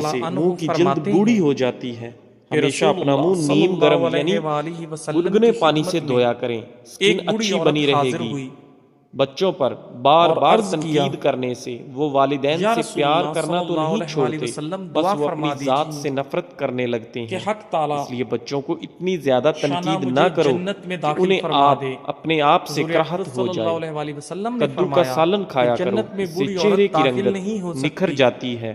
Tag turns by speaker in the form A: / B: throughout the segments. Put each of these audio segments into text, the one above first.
A: کرنے
B: تعالیٰ
A: سے
B: عنہ
A: منہ کی جلد
B: فرماتے ہیں
A: بوڑھی ہو جاتی ہے۔
B: کہ
A: ہمیشہ
B: رسول
A: اپنا
B: اللہ
A: منہ
B: صلی
A: نیم
B: اللہ
A: گرم
B: علیہ
A: یعنی
B: وآلہ وسلم
A: گنگنے
B: کی
A: پانی سے
B: خدمت میں
A: دھویا کریں، اسکن
B: ایک بوڑھی
A: اچھی
B: عورت
A: بنی رہے
B: حاضر
A: گی۔
B: ہوئی
A: بچوں پر بار
B: اور
A: بار
B: عرض کیا،
A: تنقید کرنے سے وہ والدین
B: یا
A: سے
B: رسول
A: پیار
B: اللہ
A: کرنا
B: صلی
A: تو
B: اللہ
A: نہیں
B: علیہ وآلہ
A: چھوڑتے،
B: وسلم
A: بس
B: دعا
A: وہ اپنی
B: فرما
A: ذات
B: دیجیے
A: سے نفرت کرنے لگتے
B: کہ
A: ہیں۔
B: حق تعالیٰ
A: اس لیے بچوں کو اتنی زیادہ
B: شانہ
A: تنقید
B: مجھے
A: نہ کرو
B: جنت میں
A: کہ
B: داخل
A: انہیں
B: فرما دے۔
A: اپنے آپ سے
B: حضور
A: کراہت
B: اکرم
A: ہو
B: صلی
A: جائے۔
B: اللہ علیہ وآلہ وسلم نے
A: کدو کا
B: فرمایا
A: سالن
B: کہ
A: کھایا کرو،
B: جنت میں
A: اس سے
B: بوڑھی
A: چہرے
B: عورت
A: کی
B: داخل
A: رنگت
B: نہیں ہو
A: نکھر
B: سکتی۔
A: جاتی ہے۔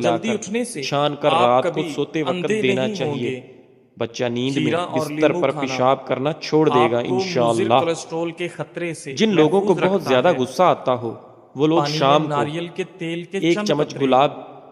A: پلا
B: جلدی
A: کر
B: اٹھنے سے
A: چھان کر
B: آپ
A: رات کو
B: کبھی
A: سوتے وقت
B: اندھے
A: دینا
B: نہیں
A: چاہیے۔
B: ہوں گے۔
A: بچہ نیند میں
B: کھیرا اور
A: بستر
B: لیمو
A: پر
B: کھانا
A: پیشاب کرنا چھوڑ دے گا
B: آپ کو مضر
A: انشاءاللہ۔
B: کولیسٹرول کے خطرے سے
A: جن لوگوں کو
B: محفوظ
A: بہت
B: رکھتا
A: زیادہ
B: ہے۔
A: غصہ آتا ہو وہ لوگ
B: پانی میں
A: شام کو
B: ناریل کے تیل کے
A: 1
B: چند
A: چمچ
B: قطرے
A: گلاب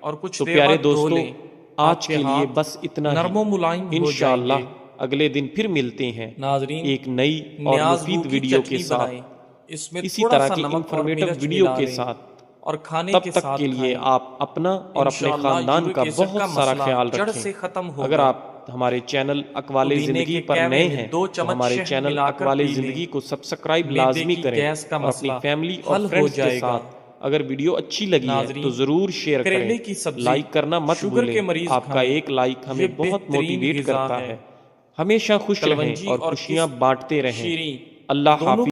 B: اور کچھ
A: تو
B: دیر
A: پیارے
B: بعد دھو
A: دوستو
B: لیں۔
A: آج
B: آپ کے
A: کے لیے
B: ہاتھ
A: بس اتنا
B: نرم و
A: ہی،
B: ملائم ہو جائیں
A: انشاءاللہ
B: گے۔
A: اگلے دن پھر ملتے ہیں
B: ناظرین،
A: ایک نئی اور
B: نیاز
A: مفید
B: بو کی
A: ویڈیو کے
B: چٹنی
A: ساتھ،
B: بنائیں، اس میں
A: اسی
B: تھوڑا
A: طرح
B: سا
A: کی
B: نمک اور
A: انفارمیٹو
B: مرچ
A: ویڈیو
B: ملا
A: کے
B: لیں
A: ساتھ۔
B: اور کھانے
A: تب
B: کے
A: تک
B: ساتھ
A: کے لیے
B: کھائیں۔
A: آپ اپنا اور اپنے
B: انشاءاللہ
A: خاندان
B: یورک
A: کا
B: ایسڈ
A: بہت سارا
B: مسئلہ
A: خیال
B: جڑ
A: رکھیں۔
B: سے ختم
A: اگر
B: ہوگا۔
A: آپ ہمارے چینل اقوال
B: پودینے
A: زندگی
B: کے
A: پر
B: کہوے
A: نئے
B: میں
A: ہیں
B: 2
A: تو
B: چمچ
A: ہمارے
B: شہد
A: چینل
B: ملا کر
A: اقوال
B: پی لیں۔
A: زندگی کو سبسکرائب
B: معدے
A: لازمی
B: کی
A: کریں
B: گیس کا
A: اور اپنی
B: مسئلہ
A: فیملی اور
B: حل ہو
A: فرینڈز کے
B: جائے گا۔
A: ساتھ اگر ویڈیو اچھی لگی ہے
B: ناظرین،
A: تو ضرور شیئر
B: کریلے
A: کریں،
B: کی سبزی
A: لائک کرنا مت
B: شوگر کے
A: بھولیں،
B: مریض
A: آپ کا
B: کھائیں۔
A: ایک لائک ہمیں
B: یہ
A: بہت
B: بہترین
A: موٹیویٹ
B: غذا
A: کرتا
B: ہے۔
A: ہے۔ ہمیشہ خوش رہیں
B: کلونجی
A: اور
B: اور
A: خوشیاں
B: کس
A: بانٹتے رہیں۔
B: شیریں
A: اللہ
B: دونوں
A: حافظ۔